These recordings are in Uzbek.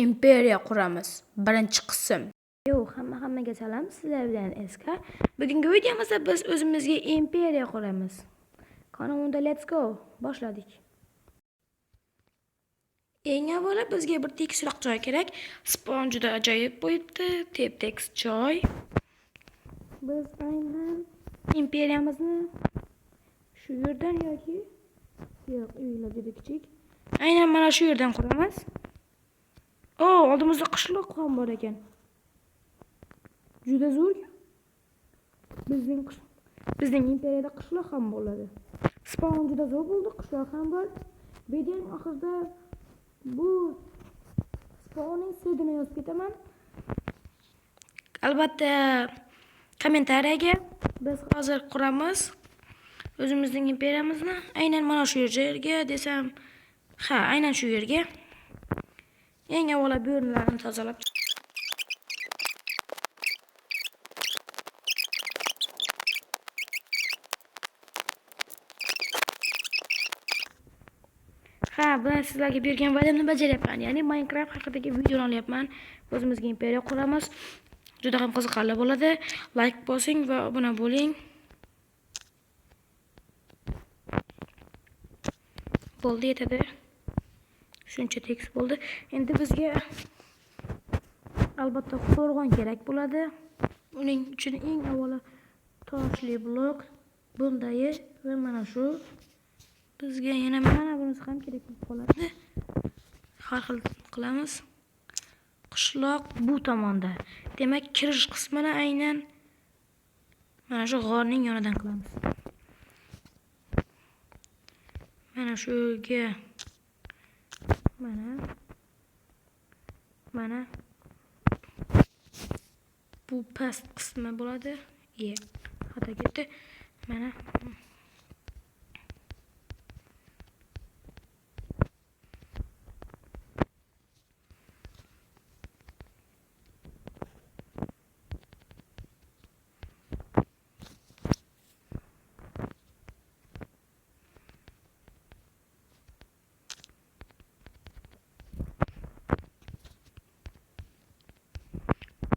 Imperiya quramiz. Birinchi qism. Hammaga salom, sizlar bilan Eskar. Bugungi videomizda biz o'zimizga imperiya quramiz. Qani unda let's go. Boshladik. Eng avvalo bizga bir tekisroq joy kerak. Spawn juda ajoyib bo'libdi. Tep-tekis joy. Biz aynan imperiyamizni shu yerdan yoki yo'q, uylar juda kichik. Aynan mana shu yerdan quramiz. Oldimizda qishloq ham bor ekan. Juda zo'r. Bizning imperiyada qishloq ham bo'ladi. Spawn juda zo'r bo'ldi, qishloq ham bor. Videoning oxirida bu spawnning sirrini yozib ketaman. Albatta kommentariyaga biz hozir quramiz o'zimizning imperiyamizni. Aynan mana shu yerga desam, aynan shu yerga. Eng avvalo bu yerlarni tozalab bular sizlarga bergan va'damni bajaryapman. Ya'ni Minecraft haqidagi videoni olyapman. O'zimizga imperiya quramiz. Juda ham qiziqarli bo'ladi. Like bosing va obuna bo'ling. Bo'ldi, yetadi. Shuncha tekst bo'ldi. Endi bizga albatta qo'rg'on kerak bo'ladi. Uning uchun eng avvalo toshli blok, bunday va mana shu. Bizga yana mana bunisi ham kerak bo'lib qoladi. Har xil qilamiz. Qishloq bu tomonda. Demak, kirish qismini aynan mana shu g'orning yonidan qilamiz. Mana shu yerga mana bu past qismi bo'ladi. Xato ketdi. Mana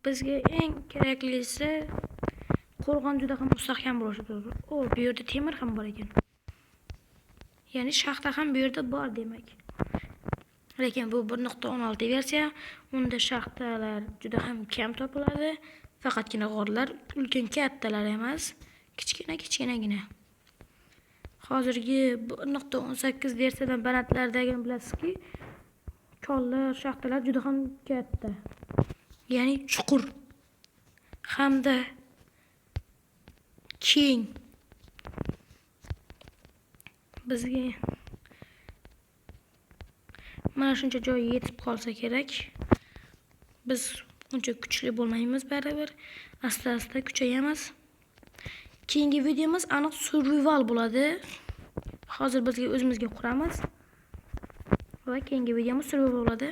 bizga eng keraklisi qo'rg'on juda ham mustahkam bo'lishi kerak. Bu yerda temir ham bor ekan. Ya'ni shaxta ham bu yerda bor demak. Lekin bu 1.16 versiya. Unda shaxtalar juda ham kam topiladi. Faqatgina g'orlar ulkan kattalar emas, kichkinagina. Hozirgi 1.18 versiyadan banatlardagini bilasizki, chollar, shaxtalar juda ham katta. Ya'ni chuqur hamda keng. Bizga mana shuncha joy yetib qolsa kerak. Biz uncha kuchli bo'lmaymiz baribir. Asta-asta kuchayamiz. Keyingi videomiz aniq survival bo'ladi. Hozir bizga o'zimizga quramiz. Va keyingi videomiz survival bo'ladi.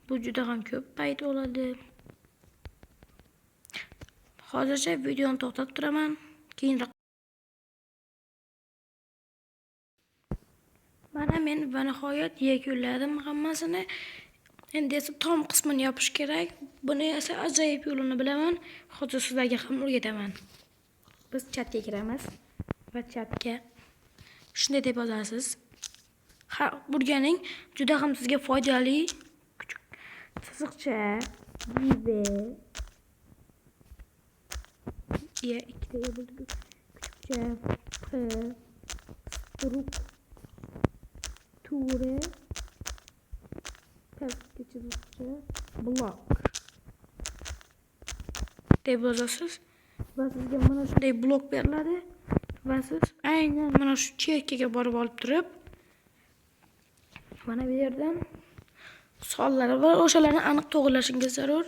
Bu juda ham ko'p payt oladi. Hozircha videoni to'xtatib turaman. Keyinroq mana men va nihoyat yakunladim hammasini. Endi esa tom qismini yopish kerak. Buni esa ajoyib yo'lini bilaman. Hozir sizlarga ham o'rgataman. Biz chatga kiramiz va chatga shunday deb yozasiz. Burganing juda ham sizga foydali. Chiziqcha give ikkitaga bo'ldi. Kuchukcha p strukture pastga chiziqcha blok deb yozasiz va sizga mana shunday blok beriladi va siz aynan mana shu chekkaga borib olib turib mana bu yerdan sonlari va o'shalarni aniq to'g'rilashingiz zarur.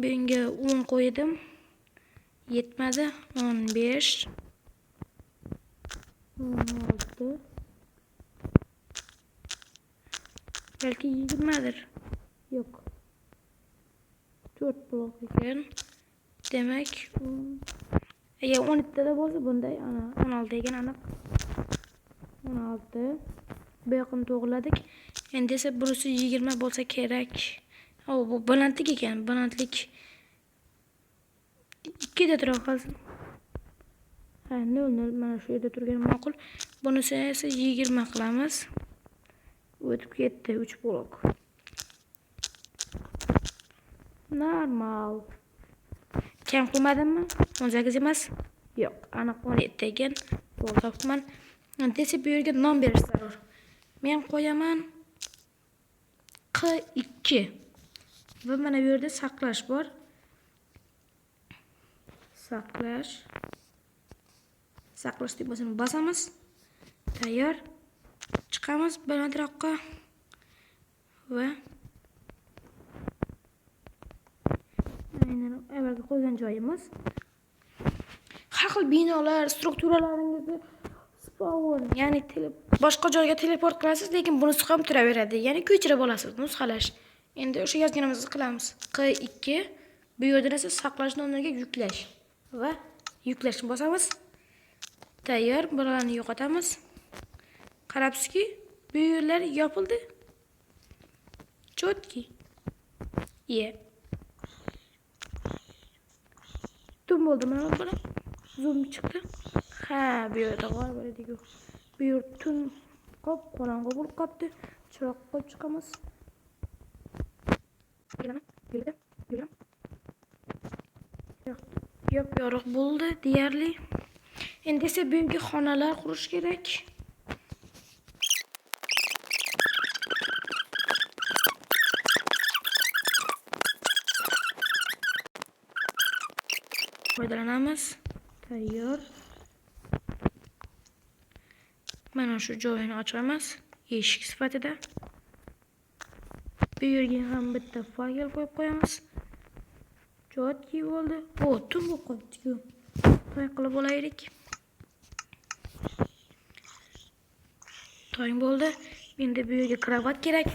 Bunga 10 qo'ydim. Yetmadi. 15 16 balki 20 dir. Yo'q. 4 blok ekan. Demak, Agar 12 da bo'lsa bunday ana 16 ekan aniq. 16. Bu yoqni to'g'riladik. Endi esa burasi 20 bo'lsa kerak. Bu balandlik ekan. Balandlik 2 da tura qolsin. Ha, 0 mana shu yerda turgani ma'qul. Bunisi esa 20 qilamiz. O'tib ketdi 3 blok. Normal. Kam qilmadimmi? 18 emas? Yo'q, aniq 17 ekan. To'g'ri topibman. Endi esa bu yerga nom berish zarur. Men qo'yaman Q2. Va mana bu yerda saqlash bor. Saqlash tugmasini bosamiz. Tayyor. Chiqamiz balandroqqa va aynan avvalgi qo'ygan joyimiz. Har xil binolar, strukturalarningizni spawn, ya'ni boshqa joyga teleport qilasiz, lekin bunisi ham turaveradi. Ya'ni ko'chirib olasiz, nusxalash. Endi o'sha yozganimizni qilamiz. Q2 bu yerda esa saqlashni o'rniga yuklash va yuklashni bosamiz. Tayyor, bularni yo'qotamiz. Qarabsizki, bu yerlar yopildi. Chotki. Tum bo'ldi mana buni. Zoom chiqdi. Ha, bu yerda g'or bor edi-ku. Bu yer tun qop qorong'i bo'lib qopti. Chiroq qo'yib chiqamiz. Yorug' bo'ldi deyarli. Endi esa bu yerga xonalar qurish kerak. Foydalanamiz. Tayyor. Mana shu joyini ochamiz. Eshik sifatida. Bu yerga ham bitta fayl qo'yib qo'yamiz. Chotki bo'ldi. Tun bo'lib qolibdi-ku. To'y qilib olaylik. To'y bo'ldi. Endi bu yerga kravat kerak.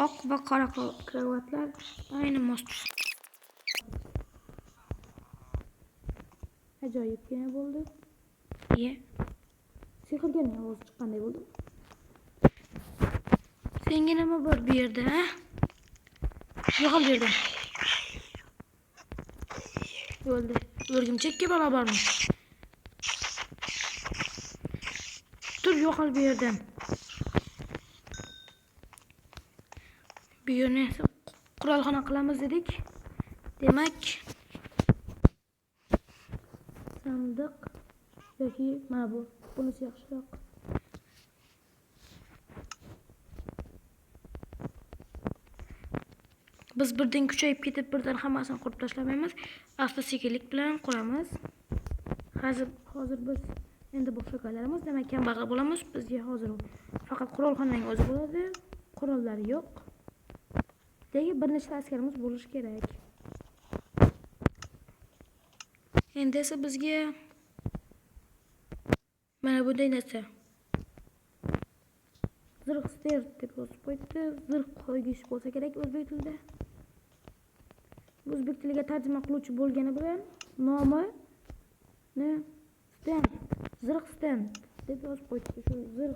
Oq va qora kravatlar ayni mos tushdi. Ajoyibgina bo'ldi. Sehrgan ovoz chiqqanday bo'ldi. Senga nima bor bu yerda, ha? Yo'qol bu yerda. Bo'ldi. O'rgimchakka balo bormi? Tur, yo'qol bu yerdan. Bu yerni qurolxona qilamiz dedik. Demak, sandiq yoki mana bu. Bunisi yaxshiroq. Biz birdan kuchayib ketib, birdan hammasini qurib tashlamaymiz. Asta-sekinlik bilan quramiz. Hozir biz endi boshqa joylarimiz, demak kambag'al bo'lamiz. Bizga hozir faqat qurolxonaning o'zi bo'ladi. Qurollari yo'q. Lekin bir nechta askarimiz bo'lishi kerak. Endi esa bizga mana bunday narsa. Zirh stert deb yozib qo'yibdi. Zirh qo'ygich bo'lsa kerak o'zbek tilida. O'zbek tiliga tarjima qiluvchi bo'lgani bilan nomi stand, zirh stand deb yozib qo'yibdi. Shu zirh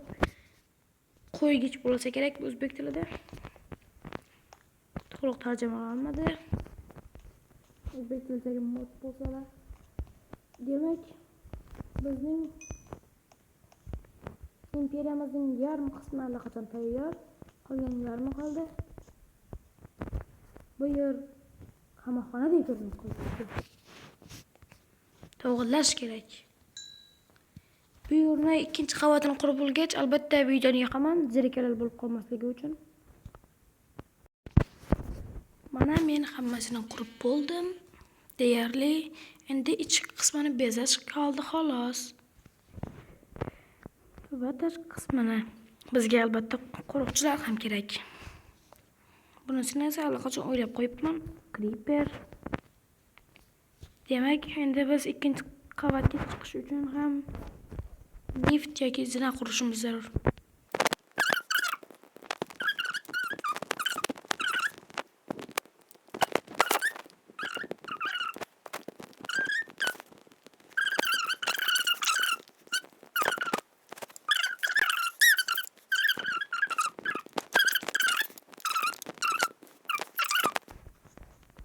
qo'ygich bo'lsa kerak o'zbek tilida. To'liq tarjima qilinmadi. O'zbek tilidagi mod bo'lsalar. Demak, bizning imperiyamizning yarmi qismi allaqachon tayyor. Qolgan yarmi qoldi. Bu yer qamoqxonadek ko'rinib qoldi. To'g'rilash kerak. Bu yerni ikkinchi qavatini qurib bo'lgach, albatta videoni yoqaman, zerikarli bo'lib qolmasligi uchun. Mana men hammasini qurib bo'ldim. Deyarli endi ichki qismini bezash qoldi xolos. Va tashqi qismini bizga albatta qo'riqchilar ham kerak. Bunisini esa allaqachon o'ylab qo'yibman. Creeper. Demak, endi biz ikkinchi qavatga chiqish uchun ham lift yoki zina qurishimiz zarur.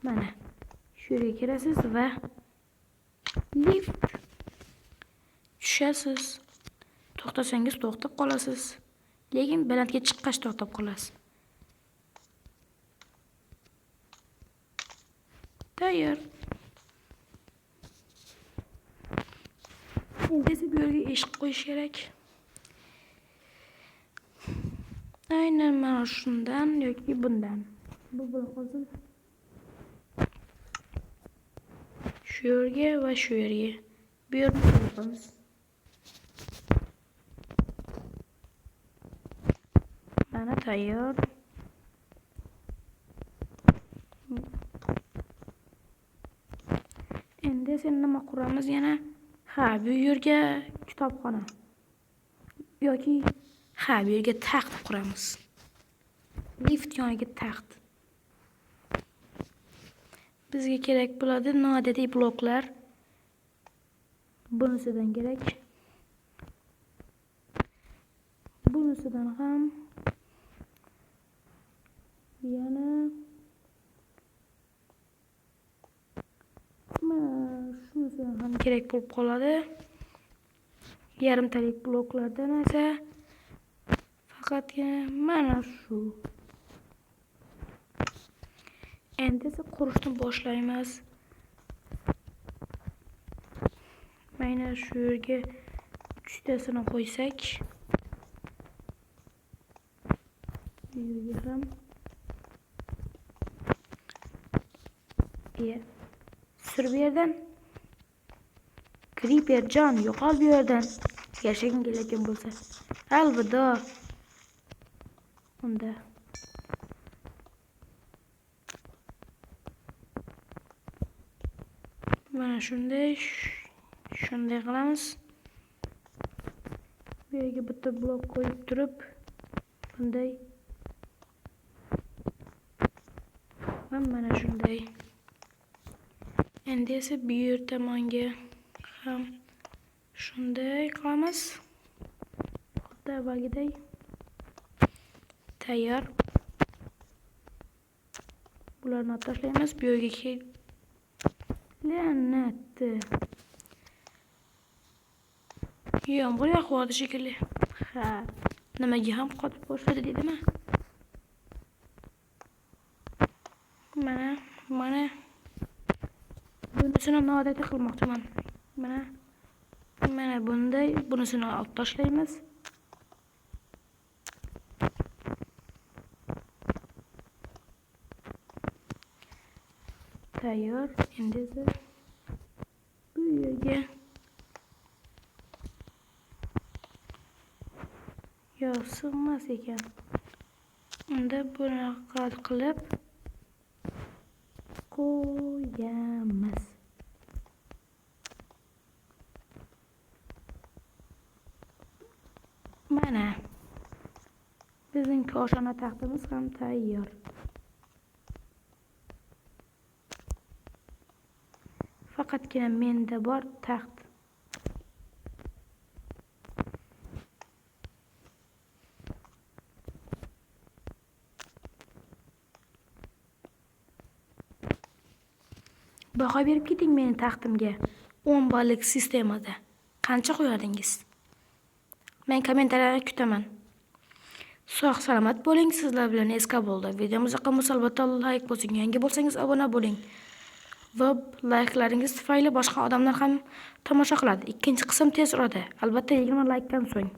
Mana shu yerga kirasiz va lift tushasiz. To'xtasangiz to'xtab qolasiz. Lekin balandga chiqqach to'xtab qolasiz. Tayyor. Endi esa bu yerga eshik qo'yish kerak. Aynan mana shundan yoki bundan. Bu bo'la qolsin. Shu yerga va shu yerga. Bu yerni qo'yamiz. Mana tayyor. Endi sen nima quramiz yana? Ha, bu yerga kitobxona yoki bu yerga taxt quramiz. Lift yoniga taxt. Bizga kerak bo'ladi noodatiy bloklar. Bunisidan kerak. Bunisidan ham yana shunisidan ham kerak bo'lib qoladi. Yarimtalik bloklardan esa faqatgina mana shu. Endi esa qurishni boshlaymiz. Mana shu yerga 3 tasini qo'ysak, bu yerga ham sur bu yerdan. Creeper jon, yo'qol bu yerdan. Yashaging keladigan bo'lsa. Alvido. Unda mana shunday qilamiz. Bu yerga bitta blok qo'yib turib, bunday va mana shunday. Endi esa bu yer tomonga ham shunday qilamiz. Xuddi avvalgiday. Tayyor. Bularni olib tashlaymiz. Bu yerga la'nati. Yomg'ir yog'yapti shekilli. Ha, nimaga ham qotib boshladi deydimi? Mana bunisini noodatiy qilmoqchiman. Mana bunday, bunisini olib tashlaymiz. Tayyor. Endi esa bu yerga sig'mas ekan. Unda bunaqa qilib qo'yamiz. Mana bizning koshona taxtimiz ham tayyor. Faqatgina menda bor taxt. Baho berib keting meni taxtimga. 10 ballik sistemada qancha qo'yardingiz? Men kommentariylarni kutaman. Sog' salomat bo'ling. Sizlar bilan Eska bo'ldi. Videomiz yoqqan bo'lsa albatta like bosing. Yangi bo'lsangiz obuna bo'ling. Va layklaringiz tufayli boshqa odamlar ham tomosha qiladi. Ikkinchi qism tez uradi. Albatta 20 like dan so'ng.